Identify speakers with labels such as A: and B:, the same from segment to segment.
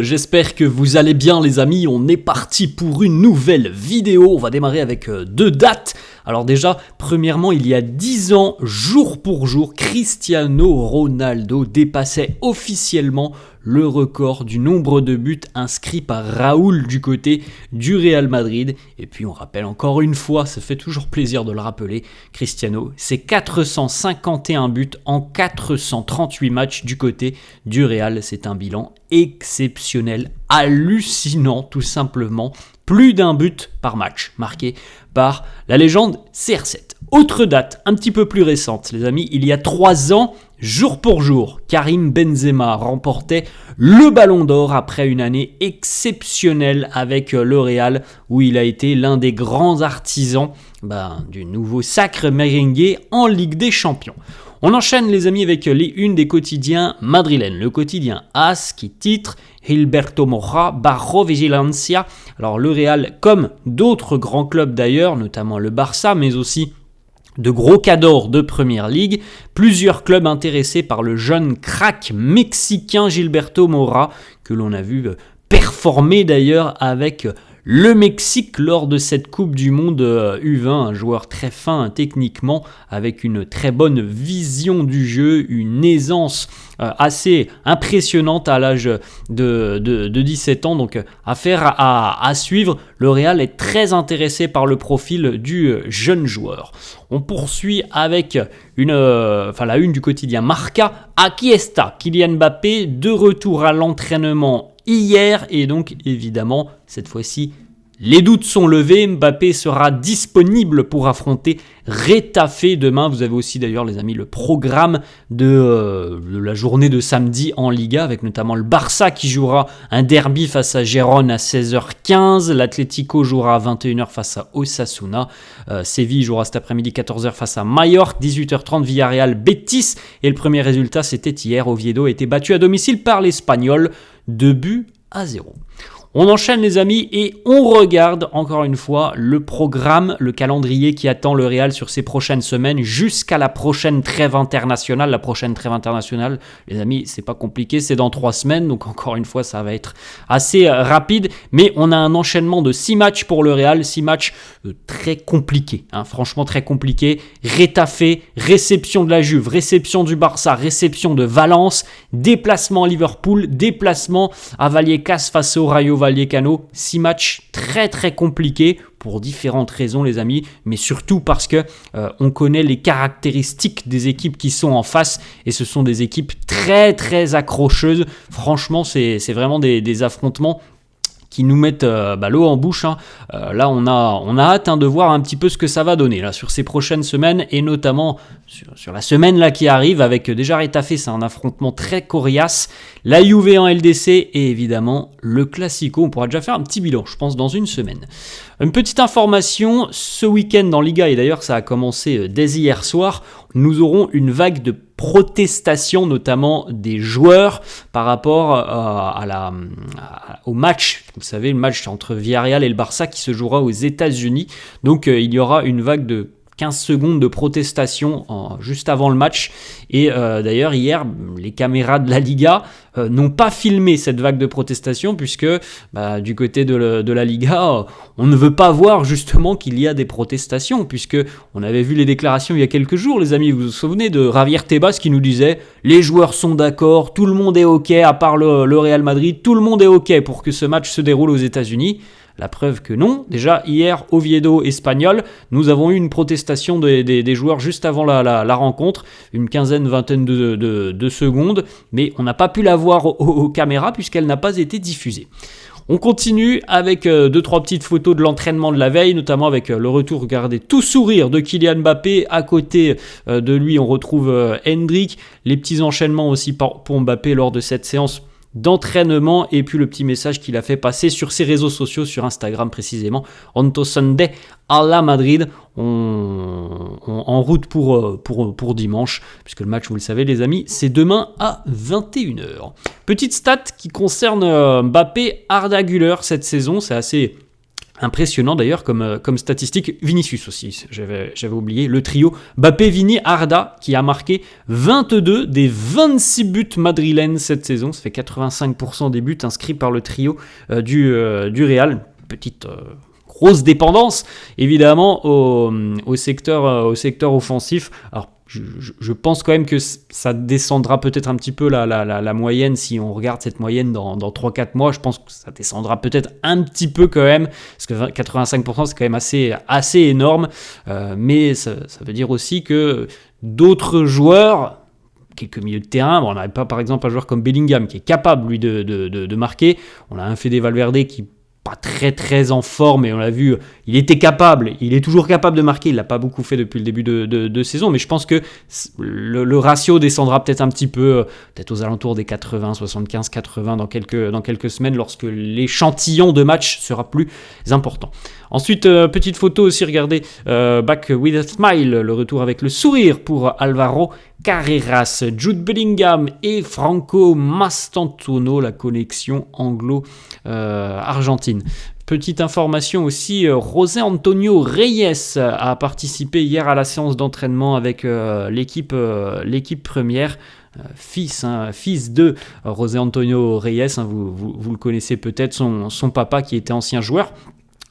A: J'espère que vous allez bien les amis, on est parti pour une nouvelle vidéo, on va démarrer avec deux dates. Alors déjà, premièrement, il y a 10 ans, jour pour jour, Cristiano Ronaldo dépassait officiellement le record du nombre de buts inscrits par Raúl du côté du Real Madrid. Et puis on rappelle encore une fois, ça fait toujours plaisir de le rappeler, Cristiano, c'est 451 buts en 438 matchs du côté du Real. C'est un bilan exceptionnel, hallucinant tout simplement. Plus d'un but par match marqué par la légende CR7. Autre date, un petit peu plus récente, les amis, il y a 3 ans, jour pour jour, Karim Benzema remportait le Ballon d'Or après une année exceptionnelle avec le Real, où il a été l'un des grands artisans du nouveau sacre merengue en Ligue des Champions. On enchaîne les amis avec les unes des quotidiens madrilènes. Le quotidien AS qui titre Gilberto Mora, Barro Vigilancia. Alors le Real, comme d'autres grands clubs d'ailleurs, notamment le Barça, mais aussi de gros cadors de Première Ligue, plusieurs clubs intéressés par le jeune crack mexicain Gilberto Mora, que l'on a vu performer d'ailleurs avec le Mexique lors de cette Coupe du Monde U20, un joueur très fin techniquement, avec une très bonne vision du jeu, une aisance assez impressionnante à l'âge de 17 ans. Donc affaire à suivre, le Real est très intéressé par le profil du jeune joueur. On poursuit avec la une du quotidien Marca. Aquí está, Kylian Mbappé de retour à l'entraînement hier, et donc évidemment cette fois-ci les doutes sont levés. Mbappé sera disponible pour affronter Retafe demain. Vous avez aussi d'ailleurs les amis le programme de la journée de samedi en Liga, avec notamment le Barça qui jouera un derby face à Gérone à 16h15. L'Atlético jouera à 21h face à Osasuna. Séville jouera cet après-midi 14h face à Mallorca. 18h30 Villarreal Betis. Et le premier résultat c'était hier. Oviedo a été battu à domicile par l'Espagnol 2-0. On enchaîne les amis et on regarde encore une fois le programme, le calendrier qui attend le Real sur ces prochaines semaines jusqu'à la prochaine trêve internationale. La prochaine trêve internationale, les amis, c'est pas compliqué, c'est dans 3 semaines, donc encore une fois ça va être assez rapide, mais on a un enchaînement de 6 matchs pour le Real, 6 matchs très compliqués, franchement très compliqués. Retafe, réception de la Juve, réception du Barça, réception de Valence, déplacement à Liverpool, déplacement à Vallecas face au Rayo Vallecano. 6 matchs très très compliqués pour différentes raisons les amis, mais surtout parce que on connaît les caractéristiques des équipes qui sont en face, et ce sont des équipes très très accrocheuses. Franchement c'est vraiment des affrontements qui nous mettent l'eau en bouche. Là, on a hâte de voir un petit peu ce que ça va donner là, sur ces prochaines semaines, et notamment sur la semaine là, qui arrive, avec déjà Retafe, c'est un affrontement très coriace, la Juve en LDC, et évidemment le Classico. On pourra déjà faire un petit bilan, je pense, dans une semaine. Une petite information, ce week-end en Liga, et d'ailleurs ça a commencé dès hier soir, nous aurons une vague de protestation, notamment des joueurs, par rapport au match. Vous savez, le match entre Villarreal et le Barça qui se jouera aux États-Unis. Donc il y aura une vague de 15 secondes de protestation juste avant le match. Et d'ailleurs, hier, les caméras de la Liga n'ont pas filmé cette vague de protestation, puisque du côté de la Liga, on ne veut pas voir justement qu'il y a des protestations, puisque on avait vu les déclarations il y a quelques jours, les amis. Vous vous souvenez de Javier Tebas qui nous disait « Les joueurs sont d'accord, tout le monde est OK, à part le Real Madrid, tout le monde est OK pour que ce match se déroule aux États-Unis ». La preuve que non. Déjà hier, Oviedo Espagnol, nous avons eu une protestation des joueurs juste avant la rencontre, une vingtaine de secondes, mais on n'a pas pu la voir aux caméras puisqu'elle n'a pas été diffusée. On continue avec 2-3 petites photos de l'entraînement de la veille, notamment avec le retour, regardez, tout sourire de Kylian Mbappé. À côté de lui, on retrouve Hendrik. Les petits enchaînements aussi pour Mbappé lors de cette séance d'entraînement, et puis le petit message qu'il a fait passer sur ses réseaux sociaux, sur Instagram précisément, Onto Sunday à la Madrid, en route pour dimanche, puisque le match, vous le savez les amis, c'est demain à 21h. Petite stat qui concerne Mbappé, Arda Güler cette saison, c'est assez Impressionnant d'ailleurs comme statistique. Vinicius aussi, j'avais oublié. Le trio Mbappé, Vini, Arda qui a marqué 22 des 26 buts madrilènes cette saison. Ça fait 85% des buts inscrits par le trio du Real. Petite grosse dépendance évidemment au secteur offensif. Alors je pense quand même que ça descendra peut-être un petit peu la moyenne. Si on regarde cette moyenne dans 3-4 mois, je pense que ça descendra peut-être un petit peu quand même, parce que 85% c'est quand même assez énorme, mais ça veut dire aussi que d'autres joueurs, quelques milieux de terrain, on n'avait pas par exemple un joueur comme Bellingham qui est capable lui de marquer, on a un Fede Valverde qui pas très en forme, et on l'a vu, il est toujours capable de marquer, il l'a pas beaucoup fait depuis le début de saison, mais je pense que le ratio descendra peut-être un petit peu, peut-être aux alentours des 80, 75, 80 dans quelques semaines, lorsque l'échantillon de match sera plus important. Ensuite, petite photo aussi, regardez, Back with a Smile, le retour avec le sourire pour Alvaro Carreras, Jude Bellingham et Franco Mastantuono, la connexion anglo-argentine. Petite information aussi, José Antonio Reyes a participé hier à la séance d'entraînement avec l'équipe première. Fils de José Antonio Reyes, vous le connaissez peut-être, son papa qui était ancien joueur.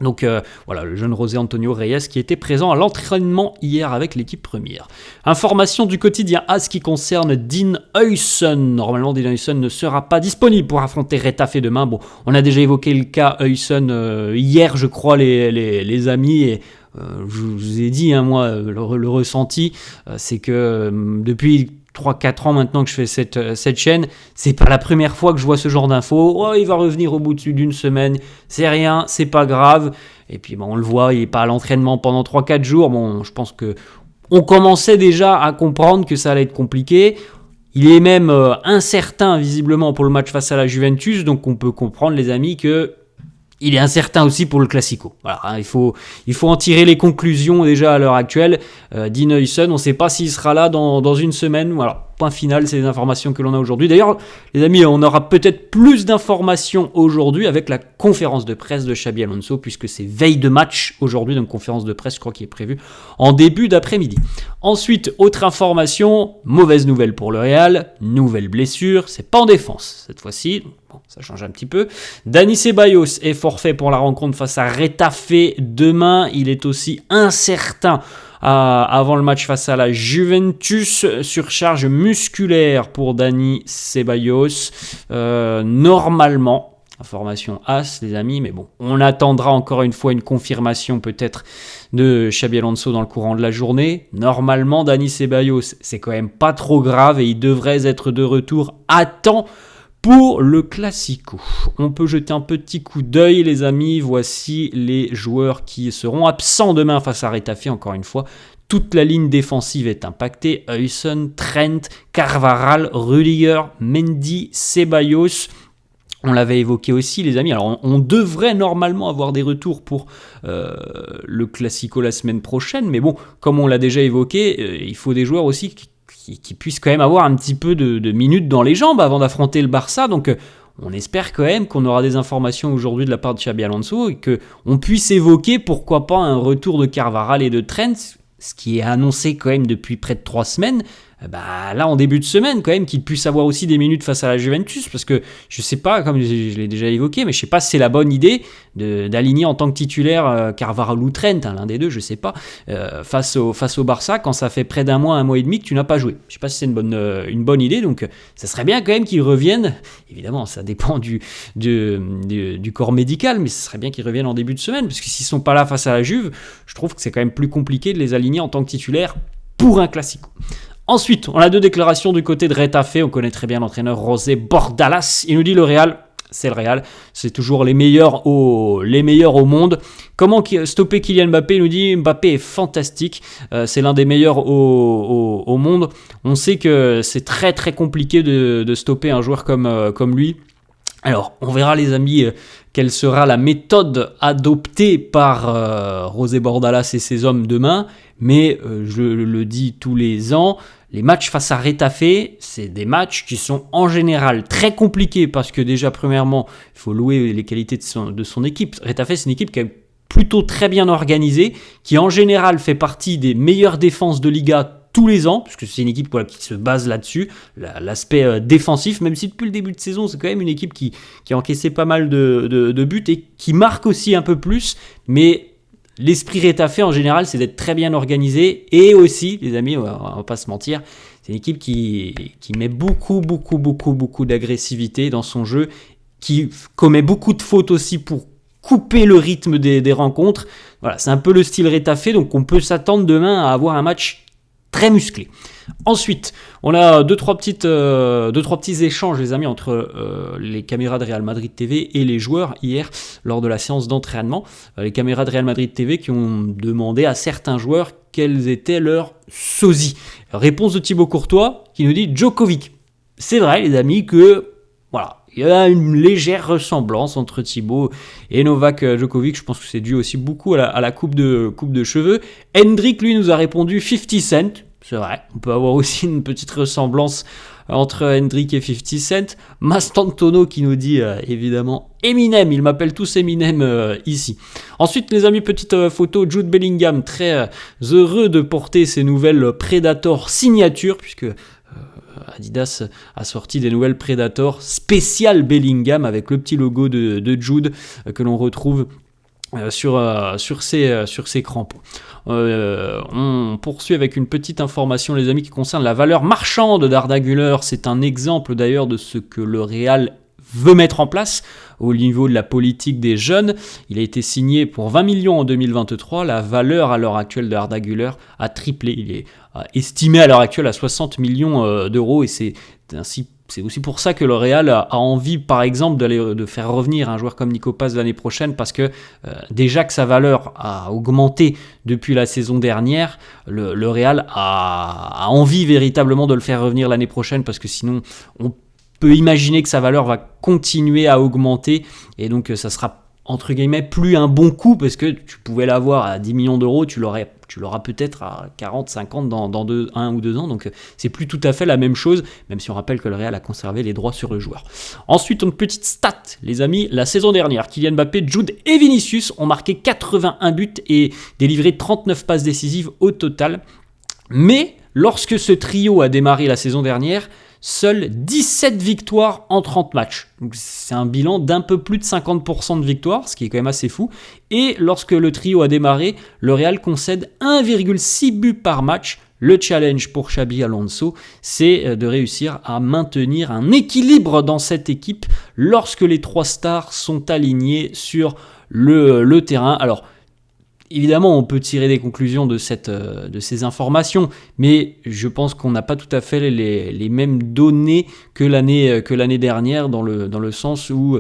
A: Donc voilà, le jeune José Antonio Reyes qui était présent à l'entraînement hier avec l'équipe première. Information du quotidien AS qui concerne Dean Huijsen. Normalement, Dean Huijsen ne sera pas disponible pour affronter Retafe demain. Bon, on a déjà évoqué le cas Huijsen hier, je crois, les amis, et je vous ai dit, moi, le ressenti, c'est que depuis 3-4 ans maintenant que je fais cette chaîne, c'est pas la première fois que je vois ce genre d'infos. Oh, il va revenir au bout d'une semaine, c'est rien, c'est pas grave. Et puis on le voit, il est pas à l'entraînement pendant 3-4 jours. Bon, je pense que on commençait déjà à comprendre que ça allait être compliqué. Il est même incertain visiblement pour le match face à la Juventus, donc on peut comprendre, les amis, que il est incertain aussi pour le Classico. Voilà, il faut en tirer les conclusions déjà à l'heure actuelle. Dean Huijsen, on ne sait pas s'il sera là dans une semaine. Voilà, point final, c'est les informations que l'on a aujourd'hui. D'ailleurs, les amis, on aura peut-être plus d'informations aujourd'hui avec la conférence de presse de Xabi Alonso, puisque c'est veille de match aujourd'hui, donc conférence de presse, je crois, qui est prévue en début d'après-midi. Ensuite, autre information, mauvaise nouvelle pour le Real, nouvelle blessure, c'est pas en défense cette fois-ci. Bon, ça change un petit peu. Dani Ceballos est forfait pour la rencontre face à Retafe demain. Il est aussi incertain avant le match face à la Juventus. Surcharge musculaire pour Dani Ceballos. Normalement, information AS, les amis, mais bon, on attendra encore une fois une confirmation peut-être de Xabi Alonso dans le courant de la journée. Normalement, Dani Ceballos, c'est quand même pas trop grave et il devrait être de retour à temps pour le Classico. On peut jeter un petit coup d'œil, les amis. Voici les joueurs qui seront absents demain face à Retafe. Encore une fois, toute la ligne défensive est impactée. Huijsen, Trent, Carvajal, Rudiger, Mendy, Ceballos. On l'avait évoqué aussi, les amis. Alors, on devrait normalement avoir des retours pour le Classico la semaine prochaine. Mais bon, comme on l'a déjà évoqué, il faut des joueurs aussi qui puissent quand même avoir un petit peu de minutes dans les jambes avant d'affronter le Barça. Donc, on espère quand même qu'on aura des informations aujourd'hui de la part de Xabi Alonso et qu'on puisse évoquer, pourquoi pas, un retour de Carvajal et de Trent, ce qui est annoncé quand même depuis près de 3 semaines. Là, en début de semaine, quand même, qu'il puisse avoir aussi des minutes face à la Juventus, parce que je sais pas, comme je l'ai déjà évoqué, mais je sais pas si c'est la bonne idée d'aligner en tant que titulaire Carvajal ou Trent, l'un des deux, je sais pas, face au Barça, quand ça fait près d'un mois et demi que tu n'as pas joué. Je sais pas si c'est une bonne idée, donc ça serait bien quand même qu'ils reviennent. Évidemment, ça dépend du corps médical, mais ce serait bien qu'ils reviennent en début de semaine, parce que s'ils sont pas là face à la Juve, je trouve que c'est quand même plus compliqué de les aligner en tant que titulaire pour un Classico. Ensuite, on a 2 déclarations du côté de Retafe. On connaît très bien l'entraîneur José Bordalas. Il nous dit le Real, c'est le Real, c'est toujours les meilleurs au monde. Comment stopper Kylian Mbappé? Il nous dit Mbappé est fantastique, c'est l'un des meilleurs au monde. On sait que c'est très très compliqué de stopper un joueur comme lui. Alors, on verra, les amis, quelle sera la méthode adoptée par José Bordalas et ses hommes demain. Mais je le dis tous les ans, les matchs face à Retafe, c'est des matchs qui sont en général très compliqués parce que déjà, premièrement, il faut louer les qualités de son équipe. Retafe, c'est une équipe qui a plutôt très bien organisée, qui en général fait partie des meilleures défenses de Liga tous les ans, puisque c'est une équipe qui se base là-dessus, l'aspect défensif, même si depuis le début de saison, c'est quand même une équipe qui a encaissé pas mal de buts et qui marque aussi un peu plus, mais l'esprit Retafe en général, c'est d'être très bien organisé, et aussi, les amis, on va pas se mentir, c'est une équipe qui met beaucoup d'agressivité dans son jeu, qui commet beaucoup de fautes aussi pour couper le rythme des rencontres. Voilà, c'est un peu le style Retafe, donc on peut s'attendre demain à avoir un match très musclé. Ensuite, on a deux, trois petits échanges, les amis, entre les caméras de Real Madrid TV et les joueurs hier lors de la séance d'entraînement. Les caméras de Real Madrid TV qui ont demandé à certains joueurs quels étaient leurs sosies. Réponse de Thibaut Courtois qui nous dit Djokovic. C'est vrai, les amis, que voilà. Il y a une légère ressemblance entre Thibaut et Novak Djokovic. Je pense que c'est dû aussi beaucoup à la coupe de cheveux. Hendrik, lui, nous a répondu 50 Cent. C'est vrai, on peut avoir aussi une petite ressemblance entre Hendrik et 50 Cent. Mastantono qui nous dit évidemment Eminem. Ils m'appellent tous Eminem ici. Ensuite, les amis, petite photo. Jude Bellingham, très heureux de porter ses nouvelles Predator signatures, puisque Adidas a sorti des nouvelles Predator spéciales Bellingham avec le petit logo de Jude que l'on retrouve sur ses crampons. On poursuit avec une petite information, les amis, qui concerne la valeur marchande d'Arda Güler. C'est un exemple d'ailleurs de ce que le Real veut mettre en place au niveau de la politique des jeunes. Il a été signé pour 20 millions en 2023. La valeur à l'heure actuelle de Arda Güler a triplé. Il est estimé à l'heure actuelle à 60 millions d'euros et c'est aussi pour ça que le Real a envie, par exemple, de faire revenir un joueur comme Nico Paz l'année prochaine, parce que déjà que sa valeur a augmenté depuis la saison dernière, le Real a envie véritablement de le faire revenir l'année prochaine, parce que sinon on peut imaginer que sa valeur va continuer à augmenter, et donc ça sera entre guillemets plus un bon coup, parce que tu pouvais l'avoir à 10 millions d'euros, tu l'auras peut-être à 40, 50 dans 1 ou 2 ans, donc c'est plus tout à fait la même chose, même si on rappelle que le Real a conservé les droits sur le joueur. Ensuite, une petite stat, les amis, la saison dernière, Kylian Mbappé, Jude et Vinicius ont marqué 81 buts et délivré 39 passes décisives au total, mais lorsque ce trio a démarré la saison dernière, seules 17 victoires en 30 matchs. Donc c'est un bilan d'un peu plus de 50% de victoires, ce qui est quand même assez fou. Et lorsque le trio a démarré, le Real concède 1,6 buts par match. Le challenge pour Xabi Alonso, c'est de réussir à maintenir un équilibre dans cette équipe lorsque les trois stars sont alignés sur le terrain. Alors, évidemment, on peut tirer des conclusions de ces informations, mais je pense qu'on n'a pas tout à fait les mêmes données que l'année dernière, dans le sens où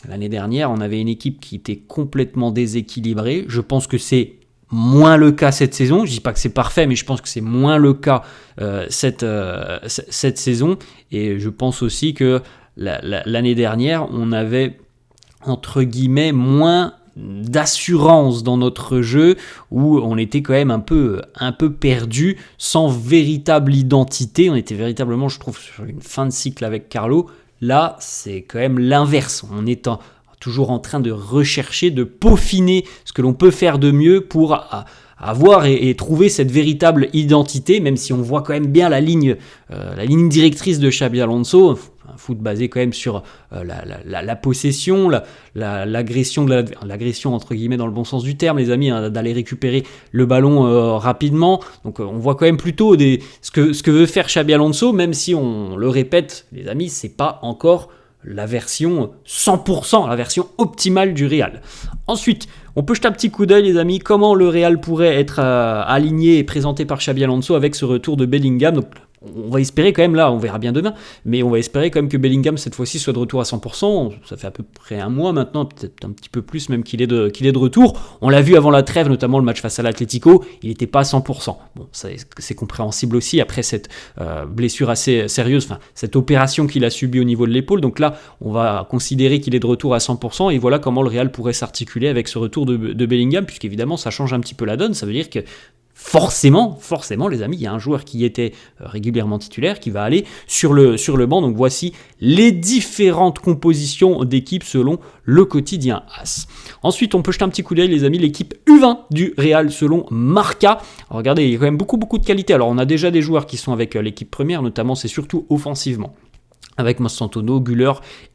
A: l'année dernière, on avait une équipe qui était complètement déséquilibrée. Je pense que c'est moins le cas cette saison. Je ne dis pas que c'est parfait, mais je pense que c'est moins le cas cette saison. Et je pense aussi que l'année dernière, on avait, entre guillemets, moins d'assurance dans notre jeu, où on était quand même un peu perdu, sans véritable identité. On était véritablement, je trouve, sur une fin de cycle avec Carlo. Là, c'est quand même l'inverse. On est toujours en train de rechercher, de peaufiner ce que l'on peut faire de mieux pour avoir et trouver cette véritable identité, même si on voit quand même bien la ligne directrice de Xabi Alonso. Un foot basé quand même sur la possession, l'agression entre guillemets dans le bon sens du terme, les amis, hein, d'aller récupérer le ballon rapidement. Donc on voit quand même plutôt ce que veut faire Xabi Alonso, même si on le répète, les amis, c'est pas encore la version 100%, la version optimale du Real. Ensuite, on peut jeter un petit coup d'œil, les amis, comment le Real pourrait être aligné et présenté par Xabi Alonso avec ce retour de Bellingham. Donc, on va espérer quand même, là, on verra bien demain, mais on va espérer quand même que Bellingham, cette fois-ci, soit de retour à 100%. Ça fait à peu près un mois maintenant, peut-être un petit peu plus même qu'il est de retour. On l'a vu avant la trêve, notamment le match face à l'Atlético, il n'était pas à 100%. Bon, c'est compréhensible aussi après cette blessure assez sérieuse, enfin, cette opération qu'il a subie au niveau de l'épaule. Donc là, on va considérer qu'il est de retour à 100%, et voilà comment le Real pourrait s'articuler avec ce retour de Bellingham, puisqu'évidemment, ça change un petit peu la donne. Ça veut dire que forcément, les amis, il y a un joueur qui était régulièrement titulaire qui va aller sur le banc. Donc voici les différentes compositions d'équipe selon le quotidien AS. Ensuite, on peut jeter un petit coup d'œil, les amis, l'équipe U20 du Real selon Marca. Alors, regardez, il y a quand même beaucoup de qualité. Alors, on a déjà des joueurs qui sont avec l'équipe première, notamment, c'est surtout offensivement, avec Massantono, Güler,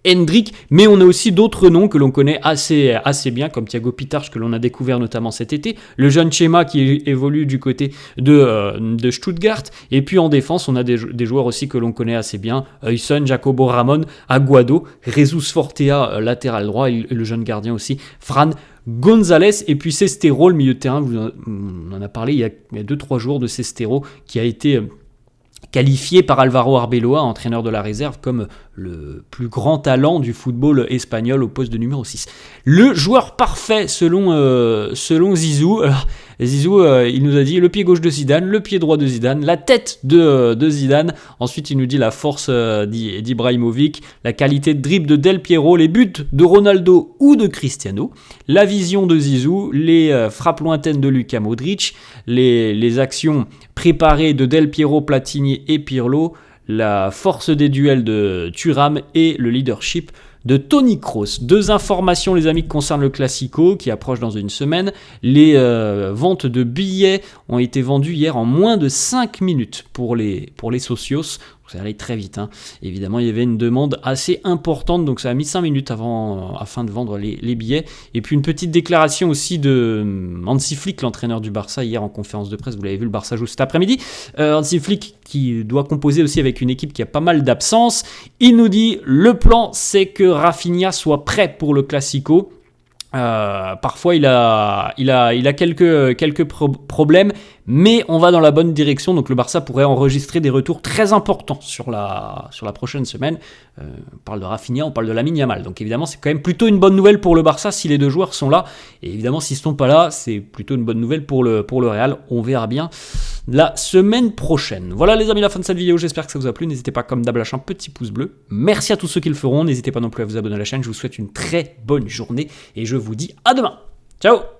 A: Hendrick, mais on a aussi d'autres noms que l'on connaît assez bien, comme Thiago Pitars, que l'on a découvert notamment cet été, le jeune Chema qui évolue du côté de Stuttgart, et puis en défense, on a des joueurs aussi que l'on connaît assez bien, Huyson, Jacobo Ramon, Aguado, Jesus Fortea, latéral droit, et le jeune gardien aussi, Fran Gonzalez, et puis Sestero, le milieu de terrain, on en a parlé il y a 2-3 jours de Sestero, qui a été qualifié par Alvaro Arbeloa, entraîneur de la réserve, comme le plus grand talent du football espagnol au poste de numéro 6. Le joueur parfait selon Zizou. Alors, Zizou, il nous a dit le pied gauche de Zidane, le pied droit de Zidane, la tête de Zidane. Ensuite, il nous dit la force d'Ibrahimovic, la qualité de dribble de Del Piero, les buts de Ronaldo ou de Cristiano, la vision de Zizou, les frappes lointaines de Luka Modric, les actions préparées de Del Piero, Platini et Pirlo, la force des duels de Thuram et le leadership de Toni Kroos. 2 informations, les amis, qui concernent le Classico qui approche dans une semaine. Les ventes de billets ont été vendues hier en moins de 5 minutes pour les socios. Ça allait très vite, hein. Évidemment, il y avait une demande assez importante, donc ça a mis 5 minutes afin de vendre les billets. Et puis une petite déclaration aussi de Hansi Flick, l'entraîneur du Barça, hier en conférence de presse. Vous l'avez vu, le Barça joue cet après-midi. Hansi Flick qui doit composer aussi avec une équipe qui a pas mal d'absences. Il nous dit, le plan, c'est que Rafinha soit prêt pour le Classico. Parfois il a quelques problèmes, mais on va dans la bonne direction, donc le Barça pourrait enregistrer des retours très importants sur la prochaine semaine. On parle de Rafinha, on parle de Lamine Yamal, donc évidemment c'est quand même plutôt une bonne nouvelle pour le Barça si les 2 joueurs sont là, et évidemment s'ils ne sont pas là, c'est plutôt une bonne nouvelle pour le Real. On verra bien la semaine prochaine. Voilà les amis, la fin de cette vidéo, j'espère que ça vous a plu. N'hésitez pas comme d'hab à lâcher un petit pouce bleu. Merci à tous ceux qui le feront, n'hésitez pas non plus à vous abonner à la chaîne. Je vous souhaite une très bonne journée et je vous dis à demain. Ciao.